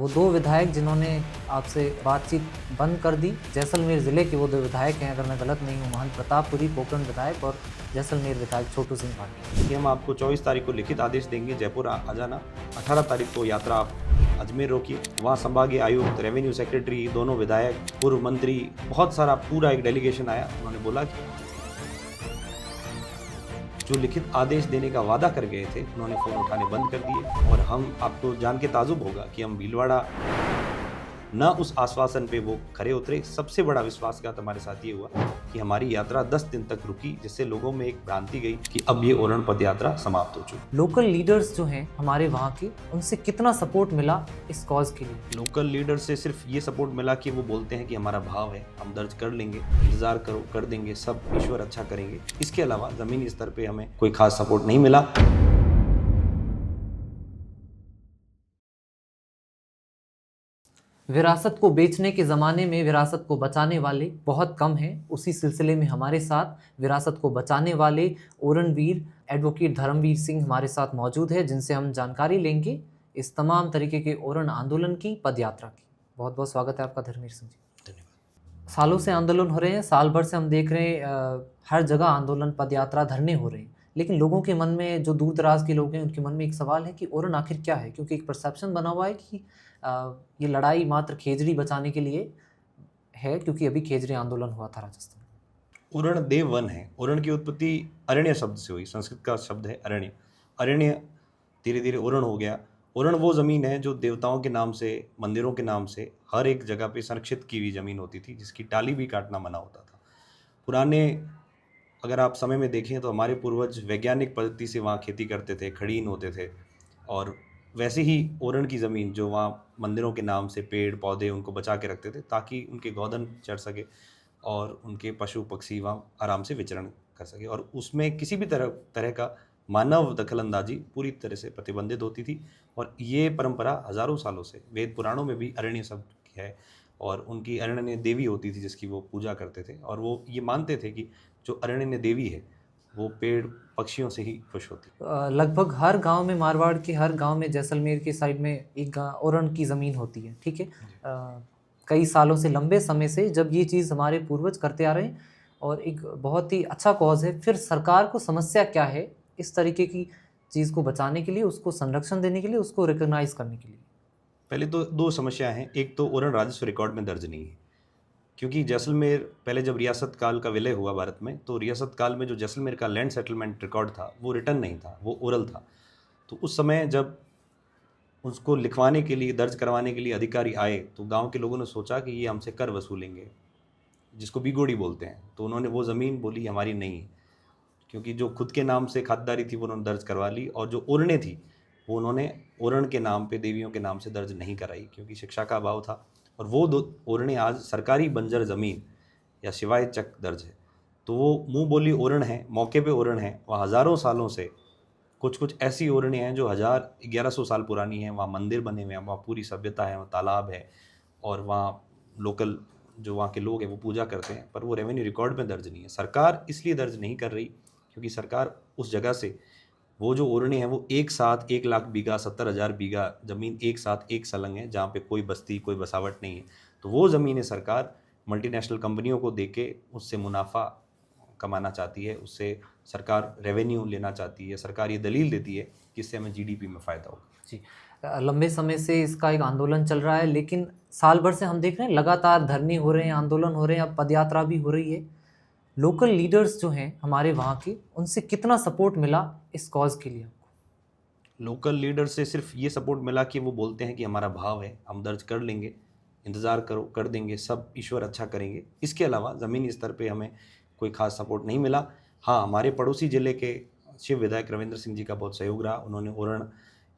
वो दो विधायक जिन्होंने आपसे बातचीत बंद कर दी, जैसलमेर ज़िले के वो दो विधायक हैं, अगर मैं गलत नहीं हूँ, महंत प्रतापपुरी पोकरण विधायक और जैसलमेर विधायक छोटू सिंह भाटी। कि हम आपको 24 तारीख को लिखित आदेश देंगे, जयपुर आ जाना। 18 तारीख को यात्रा आप अजमेर रोकिए, वहाँ संभागीय आयुक्त, रेवेन्यू सेक्रेटरी, दोनों विधायक, पूर्व मंत्री, बहुत सारा पूरा एक डेलीगेशन आया। उन्होंने बोला कि जो लिखित आदेश देने का वादा कर गए थे उन्होंने फ़ोन उठाने बंद कर दिए। और हम आपको जान के ताजुब होगा कि हम भीलवाड़ा न उस आश्वासन पे वो खरे उतरे। सबसे बड़ा विश्वासघात हमारे साथ ये हुआ कि हमारी यात्रा 10 दिन तक रुकी, जिससे लोगों में एक भ्रांति गई कि अब ये ओरण पद यात्रा समाप्त हो चुकी। लोकल लीडर्स जो हैं हमारे वहाँ के, उनसे कितना सपोर्ट मिला इस कॉज के लिए? लोकल लीडर से सिर्फ ये सपोर्ट मिला कि वो बोलते हैं कि हमारा भाव है, हम दर्ज कर लेंगे, इंतजार करो, कर देंगे, सब ईश्वर अच्छा करेंगे। इसके अलावा ज़मीनी स्तर पे हमें कोई खास सपोर्ट नहीं मिला। विरासत को बेचने के ज़माने में विरासत को बचाने वाले बहुत कम हैं। उसी सिलसिले में हमारे साथ विरासत को बचाने वाले ओरणवीर एडवोकेट धर्मवीर सिंह हमारे साथ मौजूद है, जिनसे हम जानकारी लेंगे इस तमाम तरीके के ओरण आंदोलन की, पदयात्रा की। बहुत बहुत स्वागत है आपका धर्मवीर सिंह जी। धन्यवाद। सालों से आंदोलन हो रहे हैं, साल भर से हम देख रहे हैं हर जगह आंदोलन, पदयात्रा, धरने हो रहे हैं, लेकिन लोगों के मन में, जो दूर दराज के लोग हैं, उनके मन में एक सवाल है कि ओरण आखिर क्या है? क्योंकि एक परसेप्शन बना हुआ है कि ये लड़ाई मात्र खेजड़ी बचाने के लिए है, क्योंकि अभी खेजड़ी आंदोलन हुआ था राजस्थान। ओरण देव वन है। ओरण की उत्पत्ति अरण्य शब्द से हुई, संस्कृत का शब्द है अरण्य। अरण्य धीरे धीरे ओरण हो गया। ओरण वो ज़मीन है जो देवताओं के नाम से, मंदिरों के नाम से हर एक जगह पे संरक्षित की हुई ज़मीन होती थी, जिसकी टाली भी काटना मना होता था। पुराने अगर आप समय में देखें तो हमारे पूर्वज वैज्ञानिक पद्धति से वहाँ खेती करते थे, खड़ीन होते थे। और वैसे ही ओरण की ज़मीन जो वहाँ मंदिरों के नाम से पेड़ पौधे उनको बचा के रखते थे, ताकि उनके गोधन चढ़ सके और उनके पशु पक्षी वहाँ आराम से विचरण कर सके। और उसमें किसी भी तरह का मानव दखलंदाजी पूरी तरह से प्रतिबंधित होती थी। और ये परंपरा हजारों सालों से, वेद पुराणों में भी अरण्य शब्द है, और उनकी अरण्य देवी होती थी जिसकी वो पूजा करते थे। और वो ये मानते थे कि जो अरण्य देवी है वो पेड़ पक्षियों से ही खुश होती है। लगभग हर गांव में, मारवाड़ के हर गांव में, जैसलमेर के साइड में एक ओरण की ज़मीन होती है, ठीक है। कई सालों से, लंबे समय से जब ये चीज़ हमारे पूर्वज करते आ रहे हैं, और एक बहुत ही अच्छा कॉज है, फिर सरकार को समस्या क्या है इस तरीके की चीज़ को बचाने के लिए, उसको संरक्षण देने के लिए, उसको रिकॉग्नाइज करने के लिए? पहले तो दो समस्या हैं। एक तो ओरण राजस्व रिकॉर्ड में दर्ज नहीं है, क्योंकि जैसलमेर पहले जब रियासत काल का विलय हुआ भारत में, तो रियासत काल में जो जैसलमेर का लैंड सेटलमेंट रिकॉर्ड था वो रिटर्न नहीं था, वो ओरल था। तो उस समय जब उसको लिखवाने के लिए, दर्ज करवाने के लिए अधिकारी आए, तो गांव के लोगों ने सोचा कि ये हमसे कर वसूलेंगे, जिसको बिगोड़ी बोलते हैं। तो उन्होंने वो ज़मीन बोली हमारी नहीं है, क्योंकि जो खुद के नाम से खातिरदारी थी वो उन्होंने दर्ज करवा ली, और जो ओरणे थी वो उन्होंने ओरण के नाम पे, देवियों के नाम से दर्ज नहीं कराई, क्योंकि शिक्षा का अभाव था। और वो दो ओरणे आज सरकारी बंजर ज़मीन या शिवाय चक दर्ज है। तो वो मुंह बोली ओरण है, मौके पे ओरण है। वहाँ हज़ारों सालों से कुछ कुछ ऐसी ओरणे हैं जो 1100 साल पुरानी हैं। वहाँ मंदिर बने हुए हैं, वहाँ पूरी सभ्यता है, वहाँ तालाब है, और वहाँ लोकल जो वहाँ के लोग हैं वो पूजा करते हैं, पर वो रेवेन्यू रिकॉर्ड में दर्ज नहीं है। सरकार इसलिए दर्ज नहीं कर रही क्योंकि सरकार उस जगह से वो जो ओरणे हैं वो एक साथ 1 लाख बीघा, 70,000 बीघा ज़मीन एक साथ एक सलंग है, जहाँ पे कोई बस्ती, कोई बसावट नहीं है। तो वो ज़मीनें सरकार मल्टीनेशनल कंपनियों को देके उससे मुनाफा कमाना चाहती है, उससे सरकार रेवेन्यू लेना चाहती है। सरकार ये दलील देती है कि इससे हमें जीडीपी में फ़ायदा होगा। जी, लंबे समय से इसका एक आंदोलन चल रहा है, लेकिन साल भर से हम देख रहे हैं लगातार धरने हो रहे हैं, आंदोलन हो रहे हैं, अब पदयात्रा भी हो रही है। लोकल लीडर्स जो हैं हमारे वहाँ के, उनसे कितना सपोर्ट मिला इस कॉज के लिए आपको? लोकल लीडर से सिर्फ ये सपोर्ट मिला कि वो बोलते हैं कि हमारा भाव है, हम दर्ज कर लेंगे, इंतज़ार करो, कर देंगे, सब ईश्वर अच्छा करेंगे। इसके अलावा ज़मीनी स्तर पे हमें कोई ख़ास सपोर्ट नहीं मिला। हाँ, हमारे पड़ोसी ज़िले के शिव विधायक रविंद्र सिंह जी का बहुत सहयोग रहा। उन्होंने ओरण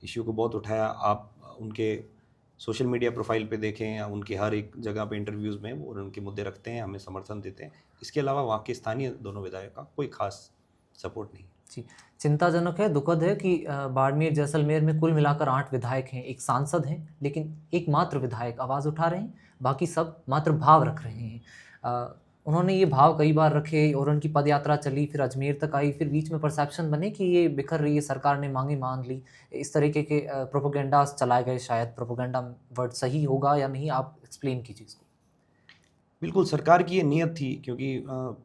इश्यू को बहुत उठाया। आप उनके सोशल मीडिया प्रोफाइल पे देखें या उनकी हर एक जगह पे इंटरव्यूज़ में वो उनके मुद्दे रखते हैं, हमें समर्थन देते हैं। इसके अलावा वहाँ के स्थानीय दोनों विधायक का कोई ख़ास सपोर्ट नहीं। जी, चिंताजनक है, दुखद है कि बाड़मेर, जैसलमेर में कुल मिलाकर 8 विधायक हैं, एक सांसद हैं, लेकिन एकमात्र विधायक आवाज़ उठा रहे हैं, बाकी सब मात्र भाव रख रहे हैं। उन्होंने ये भाव कई बार रखे और उनकी पदयात्रा चली, फिर अजमेर तक आई, फिर बीच में परसेप्शन बने कि ये बिखर रही है, सरकार ने मांगे मान ली, इस तरीके के प्रोपोगंडास चलाए गए। शायद प्रोपोगंडा वर्ड सही होगा या नहीं, आप एक्सप्लेन कीजिए इसको। बिल्कुल सरकार की ये नीयत थी, क्योंकि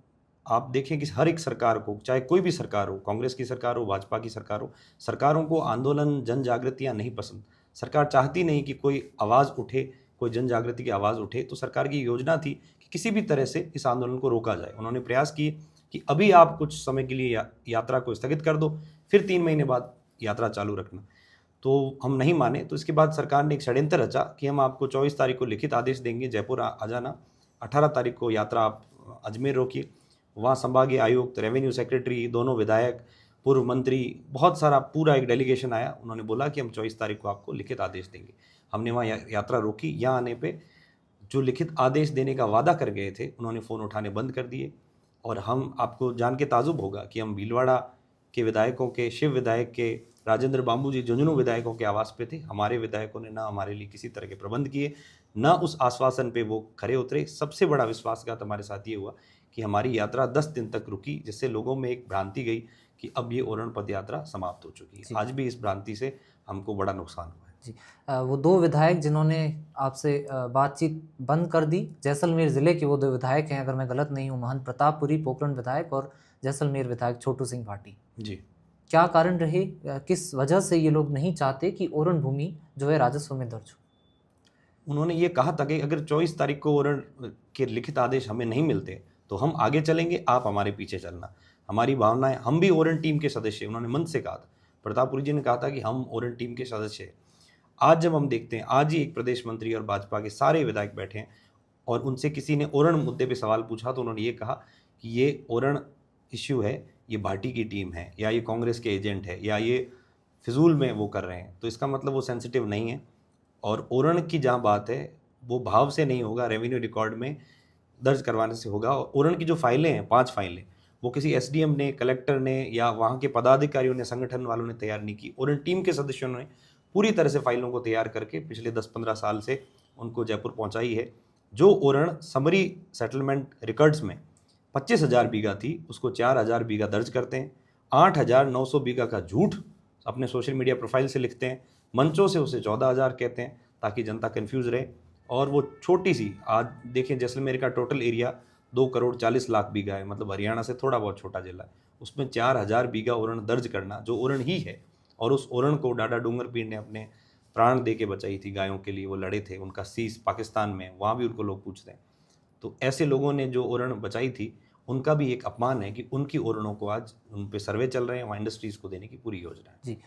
आप देखें कि हर एक सरकार को, चाहे कोई भी सरकार हो, कांग्रेस की सरकार हो, भाजपा की सरकार हो, सरकारों को आंदोलन, जन जागृतियाँ नहीं पसंद। सरकार चाहती नहीं कि कोई आवाज़ उठे, कोई जन जागृति की आवाज़ उठे। तो सरकार की योजना थी कि किसी भी तरह से इस आंदोलन को रोका जाए। उन्होंने प्रयास किए कि अभी आप कुछ समय के लिए यात्रा को स्थगित कर दो, फिर 3 महीने बाद यात्रा चालू रखना। तो हम नहीं माने। तो इसके बाद सरकार ने एक षड्यंत्र रचा कि हम आपको 24 तारीख को लिखित आदेश देंगे, जयपुर आ जाना। 18 तारीख को यात्रा आप अजमेर रोकिए। वहाँ संभागीय आयुक्त, रेवेन्यू सेक्रेटरी, दोनों विधायक, पूर्व मंत्री, बहुत सारा पूरा एक डेलीगेशन आया। उन्होंने बोला कि हम 24 तारीख को आपको लिखित आदेश देंगे। हमने वहाँ यात्रा रोकी। यहाँ आने पे जो लिखित आदेश देने का वादा कर गए थे, उन्होंने फ़ोन उठाने बंद कर दिए। और हम, आपको जान के ताजुब होगा कि हम भीलवाड़ा के विधायकों के, शिव विधायक के, राजेंद्र बांबू जी झुंझुनू विधायकों के आवास पे थे। हमारे विधायकों ने ना हमारे लिए किसी तरह के प्रबंध किए, ना उस आश्वासन पे वो खरे उतरे। सबसे बड़ा विश्वासघात हमारे साथ ये हुआ कि हमारी यात्रा 10 दिन तक रुकी, जिससे लोगों में एक भ्रांति गई कि अब ये ओरण पद यात्रा समाप्त हो चुकी है। आज भी इस भ्रांति से हमको बड़ा नुकसान हुआ है। जी, वो 2 विधायक जिन्होंने आपसे बातचीत बंद कर दी, जैसलमेर ज़िले के वो 2 विधायक हैं, अगर मैं गलत नहीं हूँ, महंत प्रतापपुरी पोकरण विधायक और जैसलमेर विधायक छोटू सिंह भाटी। जी, क्या कारण रहे, किस वजह से ये लोग नहीं चाहते कि ओरण भूमि जो है राजस्व में दर्ज हो? उन्होंने ये कहा था कि अगर 24 तारीख को ओरण के लिखित आदेश हमें नहीं मिलते तो हम आगे चलेंगे, आप हमारे पीछे चलना। हमारी भावनाएं, हम भी ओरण टीम के सदस्य, उन्होंने मन से कहा था। प्रतापपुरी जी ने कहा था कि हम ओरण टीम के सदस्य हैं। आज जब हम देखते हैं, आज ही एक प्रदेश मंत्री और भाजपा के सारे विधायक बैठे हैं और उनसे किसी ने ओरण मुद्दे पे सवाल पूछा तो उन्होंने ये कहा कि ये ओरण इश्यू है, ये भाटी की टीम है, या ये कांग्रेस के एजेंट है, या ये फिजूल में वो कर रहे हैं। तो इसका मतलब वो सेंसिटिव नहीं है। और ओरण की जहाँ बात है, वो भाव से नहीं होगा, रेवेन्यू रिकॉर्ड में दर्ज करवाने से होगा। और ओरण की जो फाइलें हैं, 5 फाइलें, वो किसी एसडीएम ने, कलेक्टर ने या वहाँ के पदाधिकारियों ने, संगठन वालों ने तैयार नहीं की। ओरण टीम के सदस्यों ने पूरी तरह से फाइलों को तैयार करके पिछले 10-15 साल से उनको जयपुर पहुँचाई है। जो ओरण समरी सेटलमेंट रिकॉर्ड्स में 25,000 बीघा थी, उसको 4,000 बीघा दर्ज करते हैं। 8,900 बीघा का झूठ अपने सोशल मीडिया प्रोफाइल से लिखते हैं, मंचों से उसे 14,000 कहते हैं ताकि जनता कंफ्यूज रहे। और वो छोटी सी, आज देखें जैसलमेर का टोटल एरिया 2 करोड़ 40 लाख बीघा है, मतलब हरियाणा से थोड़ा बहुत छोटा जिला है। उसमें 4,000 बीघा ओरण दर्ज करना, जो ओरण ही है, और उस ओरण को डाडा डूंगरपीर ने अपने प्राण दे के बचाई थी गायों के लिए। वो लड़े थे, उनका सीस पाकिस्तान में, वहाँ भी उनको लोग पूछते हैं। तो ऐसे लोगों ने जो ओरण बचाई थी, उनका भी एक अपमान है कि उनकी ओरणों को आज उन पे सर्वे चल रहे हैं, वहाँ इंडस्ट्रीज़ को देने की पूरी योजना है। जी,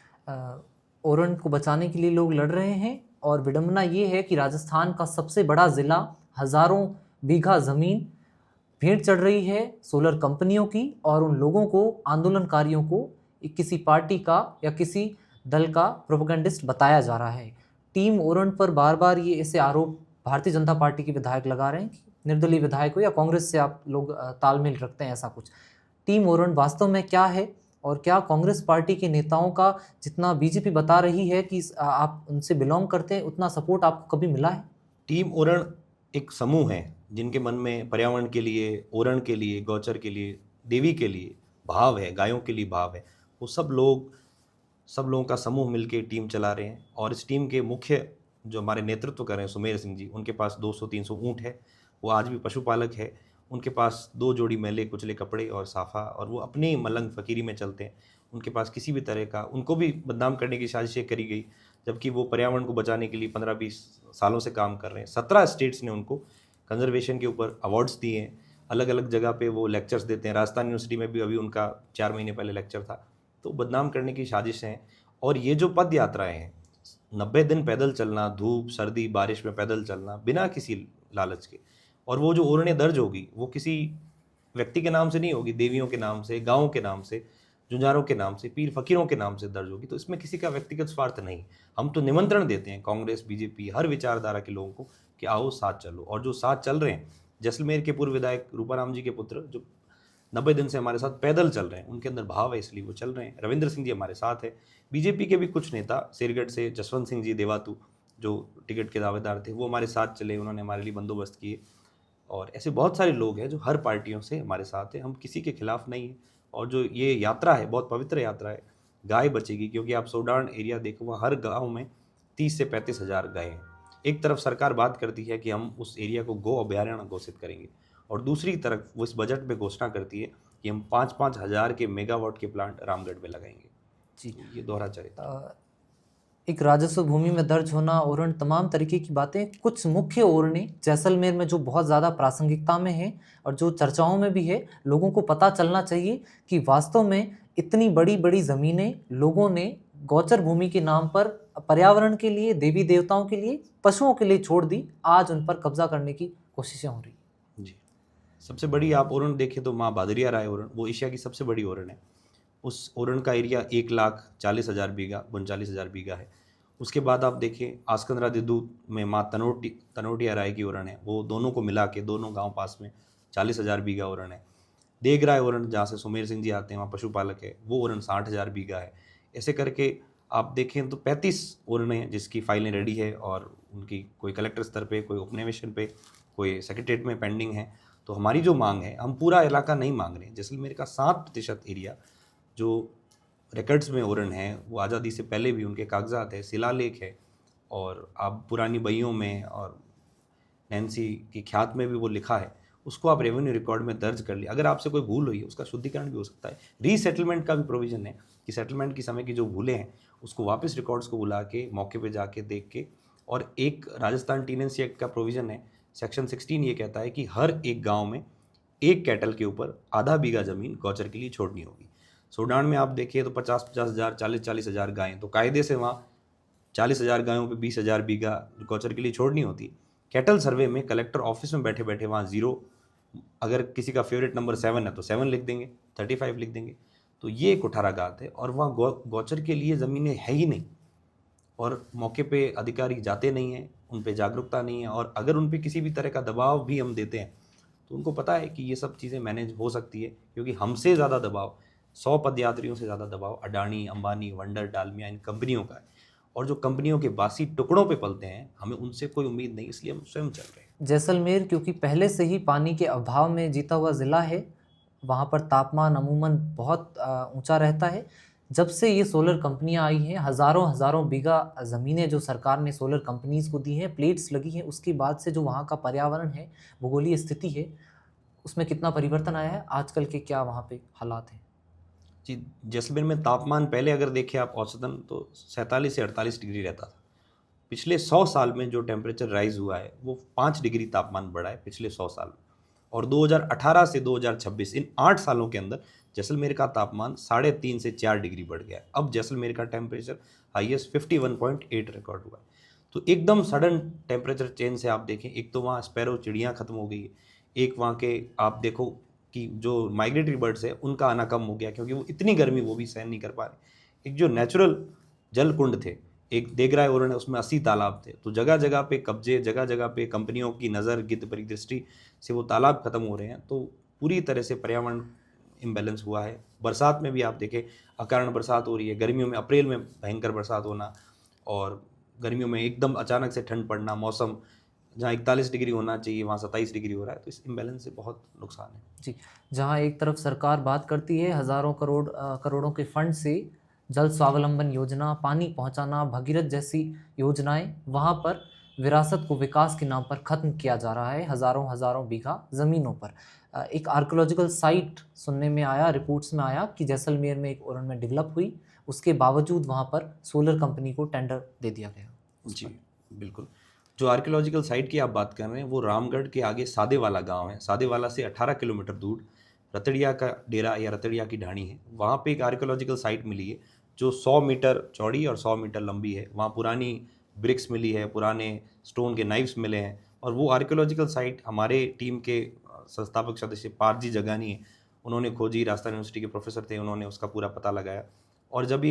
ओरण को बचाने के लिए लोग लड़ रहे हैं और विडंबना ये है कि राजस्थान का सबसे बड़ा ज़िला, हज़ारों बीघा ज़मीन भेंट चढ़ रही है सोलर कंपनियों की, और उन लोगों को, आंदोलनकारियों को किसी पार्टी का या किसी दल का प्रोपेगेंडिस्ट बताया जा रहा है। टीम ओरण पर बार बार ये ऐसे आरोप भारतीय जनता पार्टी के विधायक लगा रहे हैं कि निर्दलीय विधायक हो या कांग्रेस से आप लोग तालमेल रखते हैं, ऐसा कुछ। टीम ओरण वास्तव में क्या है, और क्या कांग्रेस पार्टी के नेताओं का जितना बीजेपी बता रही है कि आप उनसे बिलोंग करते हैं, उतना सपोर्ट आपको कभी मिला है? टीम ओरण एक समूह है जिनके मन में पर्यावरण के लिए, ओरण के लिए, गौचर के लिए, देवी के लिए भाव है, गायों के लिए भाव है। वो सब लोगों का समूह मिलके टीम चला रहे हैं। और इस टीम के मुख्य जो हमारे नेतृत्व कर रहे हैं, सुमेर सिंह जी, उनके पास 200-300 ऊँट है। वो आज भी पशुपालक है। उनके पास 2 जोड़ी मैले कुचले कपड़े और साफा, और वो अपनी मलंग फ़कीरी में चलते हैं। उनके पास किसी भी तरह का, उनको भी बदनाम करने की साजिशें करी गई, जबकि वो पर्यावरण को बचाने के लिए 15-20 सालों से काम कर रहे हैं। 17 स्टेट्स ने उनको कंजर्वेशन के ऊपर अवार्ड्स दिए हैं। अलग अलग जगह पे वो लेक्चर्स देते हैं। राजस्थान यूनिवर्सिटी में भी अभी उनका 4 महीने पहले लेक्चर था। तो बदनाम करने की साजिश हैं। और ये जो पद यात्राएँ हैं, 90 दिन पैदल चलना, धूप, सर्दी, बारिश में पैदल चलना, बिना किसी लालच के, और वो जो ओरणें दर्ज होगी, वो किसी व्यक्ति के नाम से नहीं होगी, देवियों के नाम से, गाँवों के नाम से, जुझारों के नाम से, पीर फकीरों के नाम से दर्ज होगी। तो इसमें किसी का व्यक्तिगत स्वार्थ नहीं। हम तो निमंत्रण देते हैं कांग्रेस, बीजेपी, हर विचारधारा के लोगों को कि आओ साथ चलो। और जो साथ चल रहे हैं, जैसलमेर के पूर्व विधायक रूपाराम जी के पुत्र, जो 90 दिन से हमारे साथ पैदल चल रहे हैं, उनके अंदर भाव है, इसलिए वो चल रहे हैं। रविंद्र सिंह जी हमारे साथ है। बीजेपी के भी कुछ नेता, शेरगढ़ से जसवंत सिंह जी देवातू, जो टिकट के दावेदार थे, वो हमारे साथ चले, उन्होंने हमारे लिए बंदोबस्त किए। और ऐसे बहुत सारे लोग हैं जो हर पार्टियों से हमारे साथ हैं, हम किसी के खिलाफ नहीं हैं। और जो ये यात्रा है बहुत पवित्र यात्रा है, गाय बचेगी, क्योंकि आप सोडान एरिया देखो वहाँ हर गांव में 30 से 35 हज़ार गाय हैं। एक तरफ सरकार बात करती है कि हम उस एरिया को गो अभयारण्य घोषित करेंगे, और दूसरी तरफ वो इस बजट में घोषणा करती है कि हम 5-5 हज़ार के मेगावाट के प्लांट रामगढ़ में लगाएंगे। जी। ये दोहरा चरित्र। एक राजस्व भूमि में दर्ज होना, ओरण, तमाम तरीके की बातें, कुछ मुख्य ओरने जैसलमेर में जो बहुत ज़्यादा प्रासंगिकता में है और जो चर्चाओं में भी है, लोगों को पता चलना चाहिए कि वास्तव में इतनी बड़ी बड़ी ज़मीनें लोगों ने गौचर भूमि के नाम पर पर्यावरण के लिए, देवी देवताओं के लिए, पशुओं के लिए छोड़ दी। आज उन पर कब्जा करने की कोशिशें हो रही। जी, सबसे बड़ी आप ओरण देखें तो माँ बादरिया राय ओरण, वो एशिया की सबसे बड़ी ओरण है। उस ओरण का एरिया 1,40,000 बीघा, 39,000 बीघा है। उसके बाद आप देखें आस्कंदरा दिद्धू में माँ तनोटिया राय की ओरण है, वो दोनों को मिला के दोनों गांव पास में 40,000 बीघा ओरण है। देगराय ओरण जहाँ से सुमेर सिंह जी आते हैं, वहाँ पशुपालक है, वो ओरण 60,000 बीघा है। ऐसे करके आप देखें तो 35 ओरणें हैं जिसकी फाइलें रेडी है, और उनकी कोई कलेक्टर स्तर पे, कोई उपनिवेशन पे, कोई सेक्रेटरीट में पेंडिंग है। तो हमारी जो मांग है, हम पूरा इलाका नहीं मांग रहे हैं, जैसलमेर का 7% एरिया जो रिकॉर्ड्स में ओरण है, वो आज़ादी से पहले भी उनके कागजात है, शिलालेख है, और आप पुरानी बइयों में और नैन्सी की ख्यात में भी वो लिखा है, उसको आप रेवेन्यू रिकॉर्ड में दर्ज कर लिया। अगर आपसे कोई भूल हुई है उसका शुद्धिकरण भी हो सकता है। रीसेटलमेंट का भी प्रोविजन है कि सेटलमेंट की समय की जो भूलें हैं उसको वापस रिकॉर्ड्स को बुला के मौके पे जाके देख के। और एक राजस्थान टीनेंसी एक्ट का प्रोविजन है, सेक्शन 16, ये कहता है कि हर एक गाँव में एक कैटल के ऊपर आधा बीघा ज़मीन गौचर के लिए छोड़नी होगी। सोडान में आप देखिए तो 50-50 हज़ार, 40-40 हज़ार गायें, तो कायदे से वहाँ 40,000 गायों पे 20,000 बीघा गौचर के लिए छोड़नी होती। कैटल सर्वे में कलेक्टर ऑफिस में बैठे बैठे वहाँ 0, अगर किसी का फेवरेट नंबर 7 है तो 7 लिख देंगे, 35 लिख देंगे। तो ये एक कुठाराघात है, और वहाँ गौचर के लिए ज़मीनें है ही नहीं, और मौके पे अधिकारी जाते नहीं हैं, उन पे जागरूकता नहीं है। और अगर उन पे किसी भी तरह का दबाव भी हम देते हैं तो उनको पता है कि ये सब चीज़ें मैनेज हो सकती है, क्योंकि हमसे ज़्यादा दबाव, 100 पदयात्रियों से ज़्यादा दबाव अडानी, अंबानी, वंडर, डालमिया, इन कंपनियों का है। और जो कंपनियों के बासी टुकड़ों पे पलते हैं, हमें उनसे कोई उम्मीद नहीं, इसलिए हम स्वयं चल रहे हैं। जैसलमेर क्योंकि पहले से ही पानी के अभाव में जीता हुआ ज़िला है, वहाँ पर तापमान अमूमन बहुत ऊंचा रहता है। जब से ये सोलर कंपनियां आई हैं, हज़ारों हज़ारों बीघा ज़मीनें जो सरकार ने सोलर कंपनीज़ को दी हैं, प्लेट्स लगी हैं, उसके बाद से जो वहाँ का पर्यावरण है, भूगोलीय स्थिति है, उसमें कितना परिवर्तन आया है, आजकल के क्या वहाँ पे हालात हैं? जी, जैसलमेर में तापमान पहले अगर देखें आप औसतन तो 47 से 48 डिग्री रहता था। पिछले 100 साल में जो टेम्परेचर राइज हुआ है वो 5 डिग्री तापमान बढ़ा है पिछले 100 साल में। और 2018 से 2026 इन 8 सालों के अंदर जैसलमेर का तापमान 3.5 से 4 डिग्री बढ़ गया है। अब जैसलमेर का टेम्परेचर हाईएस्ट 51.8 रिकॉर्ड हुआ है। तो एकदम सडन टेम्परेचर चेंज से आप देखें, एक तो वहाँ स्पैरो चिड़ियाँ खत्म हो गई है, एक वहाँ के आप देखो कि जो माइग्रेटरी बर्ड्स है उनका आना कम हो गया, क्योंकि वो इतनी गर्मी वो भी सहन नहीं कर पा रहे। एक जो नेचुरल जल कुंड थे, एक देगराय ओरण है, उसमें 80 तालाब थे, तो जगह जगह पे कब्जे, जगह जगह पे कंपनियों की नज़र, गिद्ध परिदृष्टि से वो तालाब खत्म हो रहे हैं। तो पूरी तरह से पर्यावरण इम्बैलेंस हुआ है। बरसात में भी आप देखें अकारण बरसात हो रही है, गर्मियों में अप्रैल में भयंकर बरसात होना, और गर्मियों में एकदम अचानक से ठंड पड़ना, मौसम जहाँ 41 डिग्री होना चाहिए वहाँ 27 डिग्री हो रहा है। तो इस इम्बैलेंस से बहुत नुकसान है। जी, जहाँ एक तरफ सरकार बात करती है हज़ारों करोड़ों के फंड से जल स्वावलंबन योजना, पानी पहुँचाना, भगीरथ जैसी योजनाएं, वहाँ पर विरासत को विकास के नाम पर ख़त्म किया जा रहा है हज़ारों हज़ारों बीघा ज़मीनों पर। एक आर्कियोलॉजिकल साइट सुनने में आया, रिपोर्ट्स में आया कि जैसलमेर में एक ओरण में डेवलप हुई, उसके बावजूद वहाँ पर सोलर कंपनी को टेंडर दे दिया गया। जी बिल्कुल, जो आर्कियोलॉजिकल साइट की आप बात कर रहे हैं वो रामगढ़ के आगे सादेवाला गांव है। सादेवाला से 18 किलोमीटर दूर रतड़िया का डेरा या रतड़िया की ढाणी है, वहाँ पे एक आर्कियोलॉजिकल साइट मिली है जो 100 मीटर चौड़ी और 100 मीटर लंबी है। वहाँ पुरानी ब्रिक्स मिली है, पुराने स्टोन के नाइफ्स मिले हैं। और वो आर्कियोलॉजिकल साइट हमारे टीम के संस्थापक सदस्य पारजी जगानी है, उन्होंने खोजी, राजस्थान यूनिवर्सिटी के प्रोफेसर थे, उन्होंने उसका पूरा पता लगाया। और जब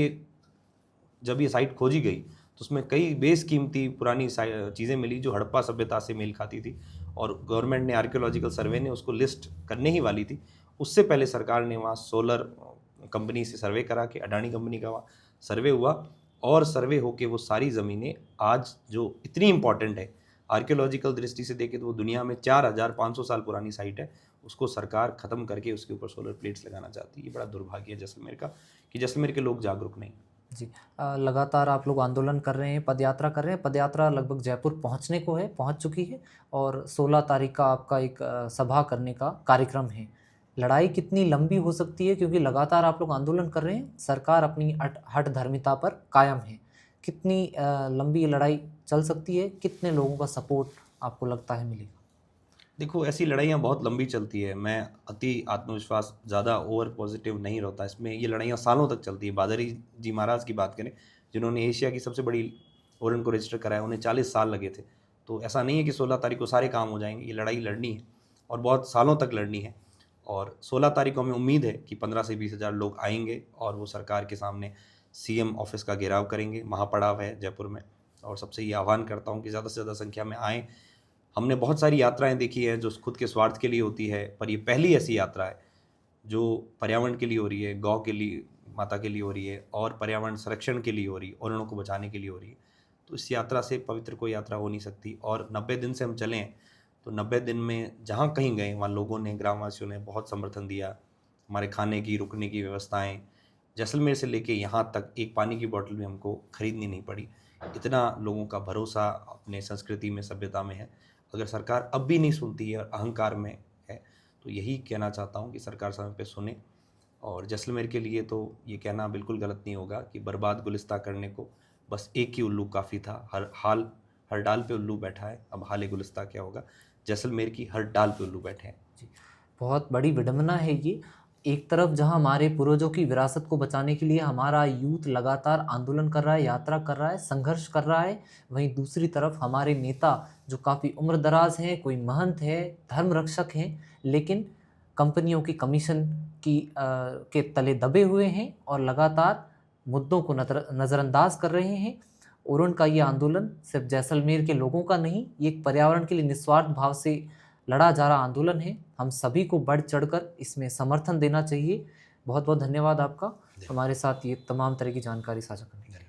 ये साइट खोजी गई तो उसमें कई बेशकीमती पुरानी चीज़ें मिली जो हड़प्पा सभ्यता से मेल खाती थी, और गवर्नमेंट ने, आर्कियोलॉजिकल सर्वे ने उसको लिस्ट करने ही वाली थी। उससे पहले सरकार ने वहाँ सोलर कंपनी से सर्वे करा के, अडानी कंपनी का वहाँ सर्वे हुआ, और सर्वे होके वो सारी ज़मीनें आज जो इतनी इम्पॉर्टेंट है आर्कियोलॉजिकल दृष्टि से देखें तो वो दुनिया में 4500 साल पुरानी साइट है, उसको सरकार ख़त्म करके उसके ऊपर सोलर प्लेट्स लगाना चाहती है। ये बड़ा दुर्भाग्य है जैसलमेर का कि जैसलमेर के लोग जागरूक नहीं। जी। लगातार आप लोग आंदोलन कर रहे हैं, पदयात्रा कर रहे हैं। पदयात्रा लगभग जयपुर पहुंचने को है, पहुंच चुकी है और 16 तारीख का आपका एक सभा करने का कार्यक्रम है। लड़ाई कितनी लंबी हो सकती है, क्योंकि लगातार आप लोग आंदोलन कर रहे हैं, सरकार अपनी हठ धर्मिता पर कायम है। कितनी लंबी ये लड़ाई चल सकती है, कितने लोगों का सपोर्ट आपको लगता है मिलेगा? देखो, ऐसी लड़ाइयाँ बहुत लंबी चलती है। मैं अति आत्मविश्वास, ज़्यादा ओवर पॉजिटिव नहीं रहता इसमें। ये लड़ाइयाँ सालों तक चलती है। बादरी जी महाराज की बात करें, जिन्होंने एशिया की सबसे बड़ी ओरन को रजिस्टर कराया, उन्हें 40 साल लगे थे। तो ऐसा नहीं है कि 16 तारीख को सारे काम हो जाएंगे। ये लड़ाई लड़नी है और बहुत सालों तक लड़नी है। और 16 तारीख को हमें उम्मीद है कि 15 से 20 हज़ार लोग आएंगे और वो सरकार के सामने सीएम ऑफिस का घेराव करेंगे। महापड़ाव है जयपुर में, और सबसे ये आह्वान करता हूँ कि ज़्यादा से ज़्यादा संख्या में आएँ। हमने बहुत सारी यात्राएं देखी हैं जो खुद के स्वार्थ के लिए होती है, पर ये पहली ऐसी यात्रा है जो पर्यावरण के लिए हो रही है, गौ के लिए, माता के लिए हो रही है और पर्यावरण संरक्षण के लिए हो रही है, ओरणों को बचाने के लिए हो रही है। तो इस यात्रा से पवित्र कोई यात्रा हो नहीं सकती। और 90 दिन से हम चले हैं, तो 90 दिन में जहाँ कहीं गए वहाँ लोगों ने, ग्रामवासियों ने बहुत समर्थन दिया। हमारे खाने की, रुकने की व्यवस्थाएँ, जैसलमेर से लेके यहाँ तक एक पानी की बोतल भी हमको खरीदनी नहीं पड़ी। इतना लोगों का भरोसा अपने संस्कृति में, सभ्यता में है। अगर सरकार अब भी नहीं सुनती है और अहंकार में है, तो यही कहना चाहता हूँ कि सरकार समय पे सुने। और जैसलमेर के लिए तो ये कहना बिल्कुल गलत नहीं होगा कि बर्बाद गुलिस्तां करने को बस एक ही उल्लू काफ़ी था। हर डाल पे उल्लू बैठा है, अब हाल गुलिस्तां क्या होगा। जैसलमेर की हर डाल पे उल्लू बैठे हैं। जी, बहुत बड़ी विडंबना है ये। एक तरफ जहां हमारे पूर्वजों की विरासत को बचाने के लिए हमारा यूथ लगातार आंदोलन कर रहा है, यात्रा कर रहा है, संघर्ष कर रहा है, वहीं दूसरी तरफ हमारे नेता जो काफ़ी उम्रदराज हैं, कोई महंत है, धर्म रक्षक हैं, लेकिन कंपनियों की कमीशन के तले दबे हुए हैं और लगातार मुद्दों को नज़रअंदाज कर रहे हैं। ओरन का ये आंदोलन सिर्फ जैसलमेर के लोगों का नहीं, ये एक पर्यावरण के लिए निस्वार्थ भाव से लड़ा जा रहा आंदोलन है। हम सभी को बढ़ चढ़कर इसमें समर्थन देना चाहिए। बहुत बहुत धन्यवाद आपका हमारे साथ ये तमाम तरह की जानकारी साझा करने के लिए।